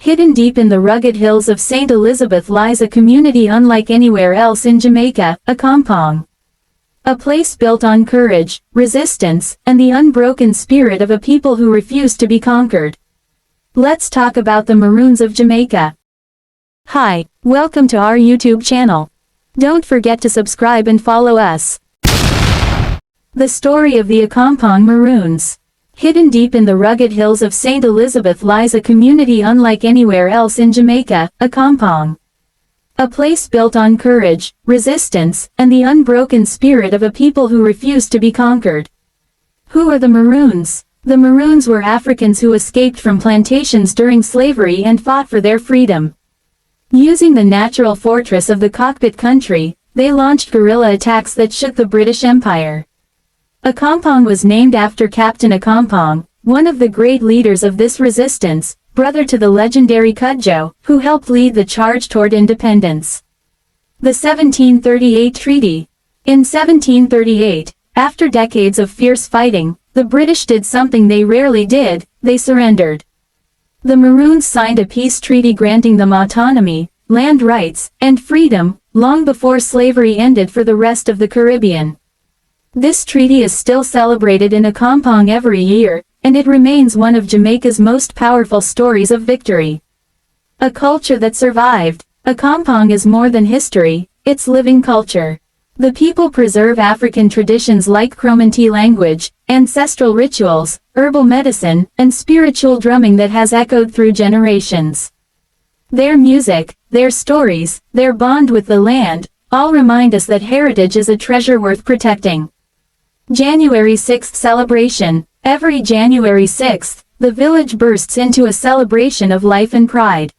Hidden deep in the rugged hills of St. Elizabeth lies a community unlike anywhere else in Jamaica, Accompong. A place built on courage, resistance, and the unbroken spirit of a people who refuse to be conquered. Let's talk about the Maroons of Jamaica. Hi, welcome to our YouTube channel. Don't forget to subscribe and follow us. The story of the Accompong Maroons. Hidden deep in the rugged hills of St. Elizabeth lies a community unlike anywhere else in Jamaica, Accompong. A place built on courage, resistance, and the unbroken spirit of a people who refuse to be conquered. Who are the Maroons? The Maroons were Africans who escaped from plantations during slavery and fought for their freedom. Using the natural fortress of the Cockpit Country, they launched guerrilla attacks that shook the British Empire. Accompong was named after Captain Accompong, one of the great leaders of this resistance, brother to the legendary Cudjoe, who helped lead the charge toward independence. The 1738 Treaty. In 1738, after decades of fierce fighting, the British did something they rarely did, they surrendered. The Maroons signed a peace treaty granting them autonomy, land rights, and freedom, long before slavery ended for the rest of the Caribbean. This treaty is still celebrated in Accompong every year, and it remains one of Jamaica's most powerful stories of victory. A culture that survived. Accompong is more than history, it's living culture. The people preserve African traditions like Cromanti language, ancestral rituals, herbal medicine, and spiritual drumming that has echoed through generations. Their music, their stories, their bond with the land, all remind us that heritage is a treasure worth protecting. January 6th celebration. Every January 6th, the village bursts into a celebration of life and pride.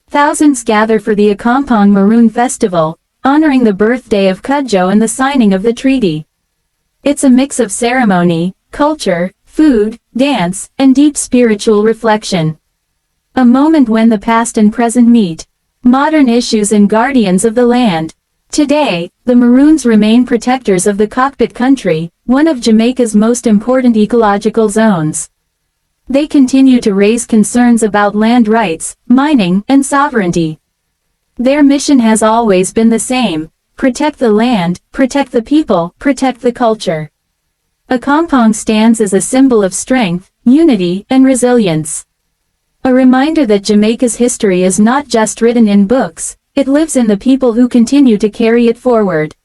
Thousands gather for the Accompong Maroon Festival, honoring the birthday of Cudjoe and the signing of the treaty. It's a mix of ceremony, culture, food, dance, and deep spiritual reflection. A moment when the past and present meet. Modern issues and guardians of the land. Today, the Maroons remain protectors of the Cockpit Country, one of Jamaica's most important ecological zones. They continue to raise concerns about land rights, mining, and sovereignty. Their mission has always been the same: protect the land, protect the people, protect the culture. Accompong stands as a symbol of strength, unity, and resilience. A reminder that Jamaica's history is not just written in books, it lives in the people who continue to carry it forward.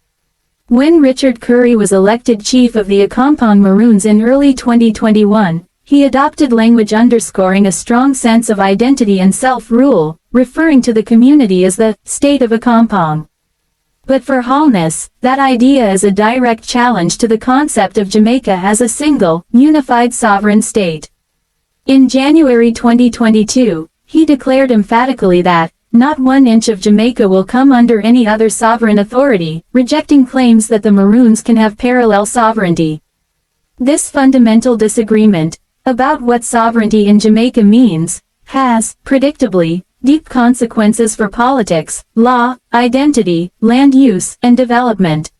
When Chief Currie was elected chief of the Accompong Maroons in early 2021, he adopted language underscoring a strong sense of identity and self-rule, referring to the community as the state of Accompong. But for Holness, that idea is a direct challenge to the concept of Jamaica as a single, unified sovereign state. In January 2022, he declared emphatically that, not 1 inch of Jamaica will come under any other sovereign authority, rejecting claims that the Maroons can have parallel sovereignty. This fundamental disagreement, about what sovereignty in Jamaica means, has, predictably, deep consequences for politics, law, identity, land use, and development.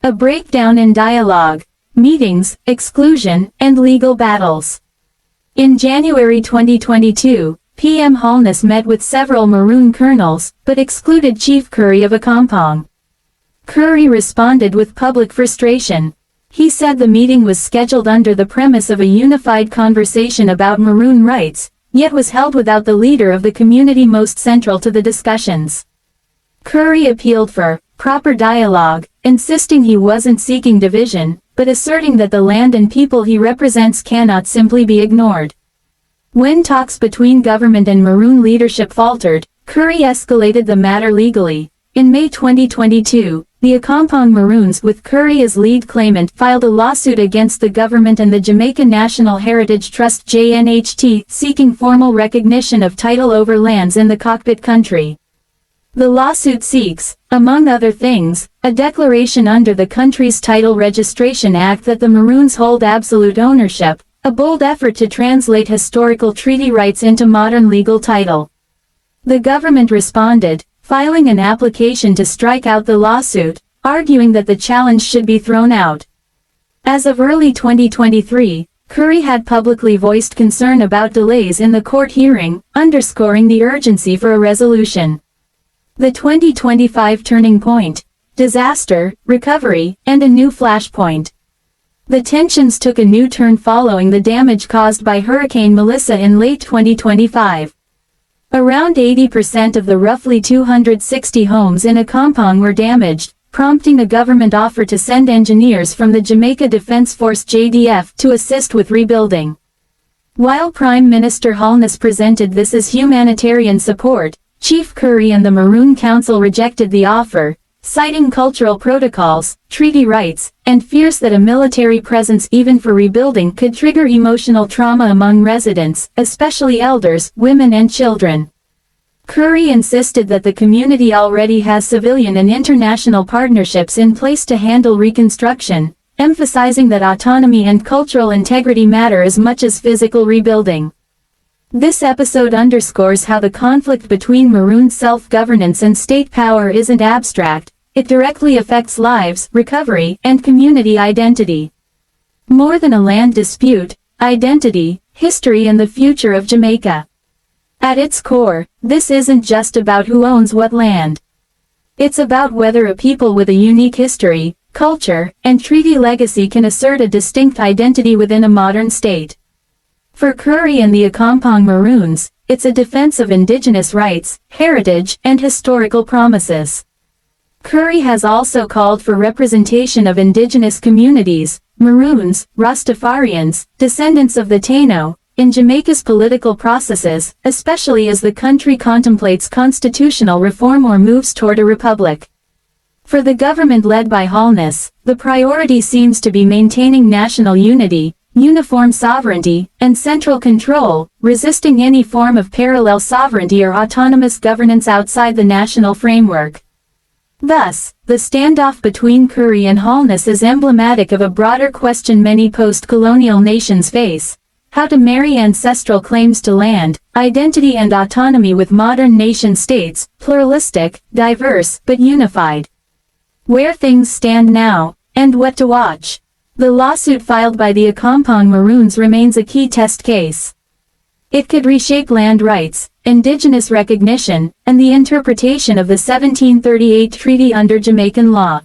A breakdown in dialogue, meetings, exclusion, and legal battles. In January 2022, PM Holness met with several Maroon colonels, but excluded Chief Currie of Accompong. Currie responded with public frustration. He said the meeting was scheduled under the premise of a unified conversation about Maroon rights, yet was held without the leader of the community most central to the discussions. Currie appealed for proper dialogue, insisting he wasn't seeking division, but asserting that the land and people he represents cannot simply be ignored. When talks between government and Maroon leadership faltered, Currie escalated the matter legally. In May 2022, the Accompong Maroons, with Currie as lead claimant, filed a lawsuit against the government and the Jamaica National Heritage Trust (JNHT), seeking formal recognition of title over lands in the Cockpit Country. The lawsuit seeks, among other things, a declaration under the country's Title Registration Act that the Maroons hold absolute ownership, a bold effort to translate historical treaty rights into modern legal title. The government responded, filing an application to strike out the lawsuit, arguing that the challenge should be thrown out. As of early 2023, Currie had publicly voiced concern about delays in the court hearing, underscoring the urgency for a resolution. The 2025 turning point, disaster, recovery, and a new flashpoint. The tensions took a new turn following the damage caused by Hurricane Melissa in late 2025. Around 80% of the roughly 260 homes in Accompong were damaged, prompting a government offer to send engineers from the Jamaica Defense Force (JDF) to assist with rebuilding. While Prime Minister Holness presented this as humanitarian support, Chief Currie and the Maroon Council rejected the offer, citing cultural protocols, treaty rights, and fears that a military presence even for rebuilding could trigger emotional trauma among residents, especially elders, women and children. Currie insisted that the community already has civilian and international partnerships in place to handle reconstruction, emphasizing that autonomy and cultural integrity matter as much as physical rebuilding. This episode underscores how the conflict between Maroon self-governance and state power isn't abstract, it directly affects lives, recovery, and community identity. More than a land dispute, identity, history and the future of Jamaica. At its core, this isn't just about who owns what land. It's about whether a people with a unique history, culture, and treaty legacy can assert a distinct identity within a modern state. For Currie and the Accompong Maroons, it's a defense of indigenous rights, heritage, and historical promises. Currie has also called for representation of indigenous communities, Maroons, Rastafarians, descendants of the Taino, in Jamaica's political processes, especially as the country contemplates constitutional reform or moves toward a republic. For the government led by Holness, the priority seems to be maintaining national unity, uniform sovereignty, and central control, resisting any form of parallel sovereignty or autonomous governance outside the national framework. Thus, the standoff between Currie and Holness is emblematic of a broader question many post-colonial nations face: how to marry ancestral claims to land, identity and autonomy with modern nation-states, pluralistic, diverse, but unified. Where things stand now, and what to watch. The lawsuit filed by the Accompong Maroons remains a key test case. It could reshape land rights, indigenous recognition, and the interpretation of the 1738 treaty under Jamaican law.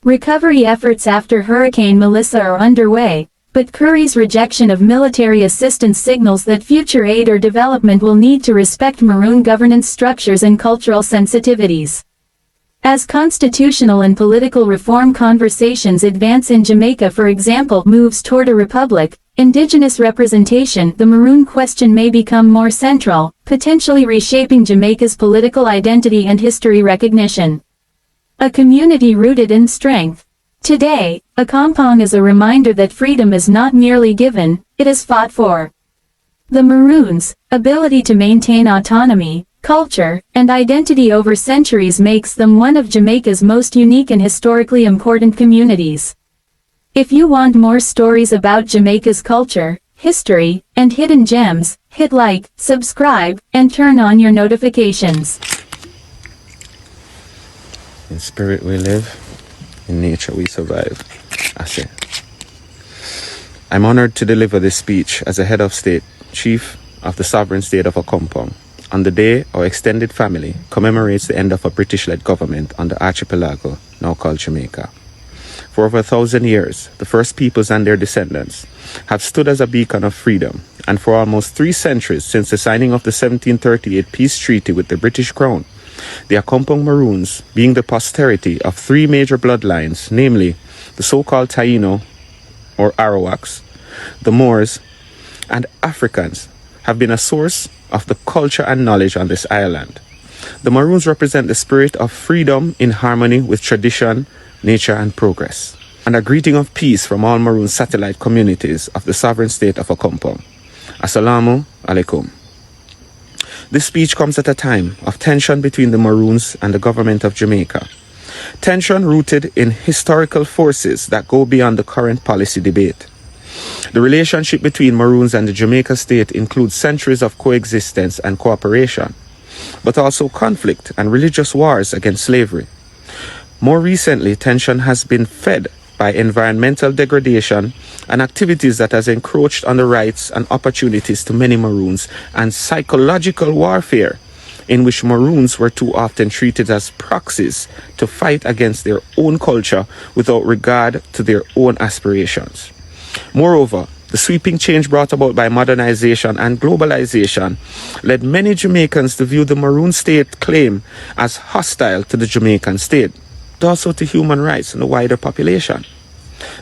Recovery efforts after Hurricane Melissa are underway, but Currie's rejection of military assistance signals that future aid or development will need to respect Maroon governance structures and cultural sensitivities. As constitutional and political reform conversations advance in Jamaica, for example, moves toward a republic, indigenous representation, the Maroon question may become more central, potentially reshaping Jamaica's political identity and history recognition. A community rooted in strength. Today, Accompong is a reminder that freedom is not merely given, it is fought for. The Maroons' ability to maintain autonomy, culture, and identity over centuries makes them one of Jamaica's most unique and historically important communities. If you want more stories about Jamaica's culture, history, and hidden gems, hit like, subscribe, and turn on your notifications. In spirit we live, in nature we survive. I say. I'm honored to deliver this speech as a head of state, chief of the sovereign state of Accompong, on the day our extended family commemorates the end of a British-led government on the archipelago, now called Jamaica. For over 1,000 years, the First Peoples and their descendants have stood as a beacon of freedom, and for almost 3 centuries since the signing of the 1738 peace treaty with the British Crown, the Accompong Maroons, being the posterity of 3 major bloodlines, namely the so-called Taino, or Arawaks, the Moors, and Africans, have been a source of the culture and knowledge on this island. The Maroons represent the spirit of freedom in harmony with tradition, nature, and progress. And a greeting of peace from all Maroon satellite communities of the sovereign state of Accompong. Assalamu alaikum. This speech comes at a time of tension between the Maroons and the government of Jamaica. Tension rooted in historical forces that go beyond the current policy debate. The relationship between Maroons and the Jamaica state includes centuries of coexistence and cooperation, but also conflict and religious wars against slavery. More recently, tension has been fed by environmental degradation and activities that has encroached on the rights and opportunities to many Maroons, and psychological warfare in which Maroons were too often treated as proxies to fight against their own culture without regard to their own aspirations. Moreover, the sweeping change brought about by modernization and globalization led many Jamaicans to view the Maroon state claim as hostile to the Jamaican state, but also to human rights and the wider population.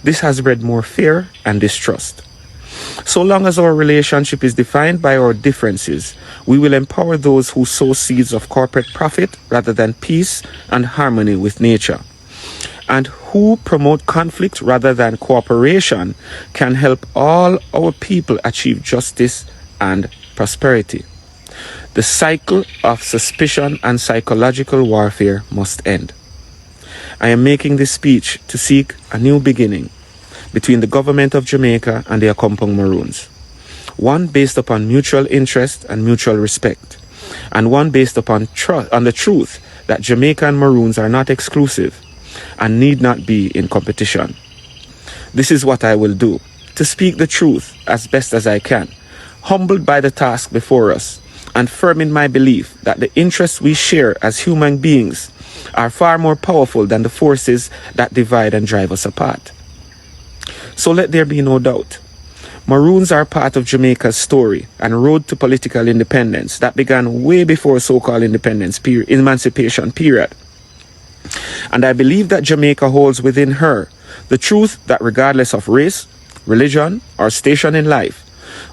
This has bred more fear and distrust. So long as our relationship is defined by our differences, we will empower those who sow seeds of corporate profit rather than peace and harmony with nature, and who promote conflict rather than cooperation can help all our people achieve justice and prosperity. The cycle of suspicion and psychological warfare must end. I am making this speech to seek a new beginning between the government of Jamaica and the Accompong Maroons. One based upon mutual interest and mutual respect, and one based upon the truth that Jamaican Maroons are not exclusive and need not be in competition. This is what I will do, to speak the truth as best as I can, humbled by the task before us, and firm in my belief that the interests we share as human beings are far more powerful than the forces that divide and drive us apart. So let there be no doubt. Maroons are part of Jamaica's story and road to political independence that began way before so-called emancipation period. And I believe that Jamaica holds within her the truth that regardless of race, religion, or station in life,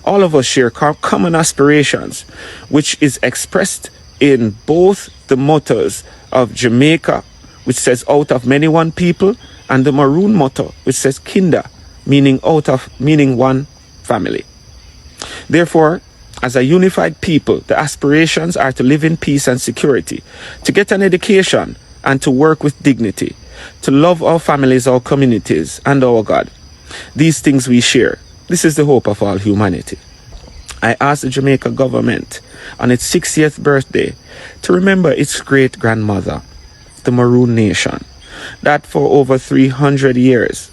all of us share common aspirations, which is expressed in both the mottos of Jamaica, which says out of many one people, and the Maroon motto, which says Kinda, meaning one family. Therefore, as a unified people, the aspirations are to live in peace and security, to get an education, and to work with dignity, to love our families, our communities, and our God. These things we share. This is the hope of all humanity. I ask the Jamaica government on its 60th birthday to remember its great-grandmother, the Maroon Nation, that for over 300 years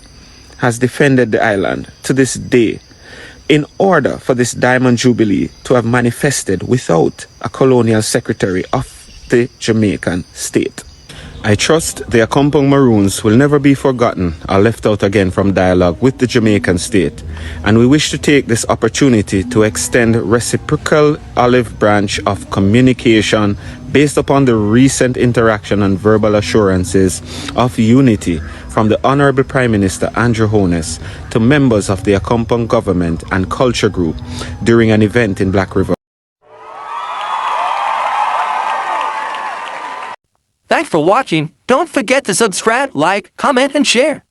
has defended the island to this day, in order for this Diamond Jubilee to have manifested without a colonial secretary of the Jamaican state. I trust the Accompong Maroons will never be forgotten or left out again from dialogue with the Jamaican state, and we wish to take this opportunity to extend reciprocal olive branch of communication based upon the recent interaction and verbal assurances of unity from the Honorable Prime Minister Andrew Holness to members of the Accompong government and culture group during an event in Black River. Thanks for watching. Don't forget to subscribe, like, comment, and share.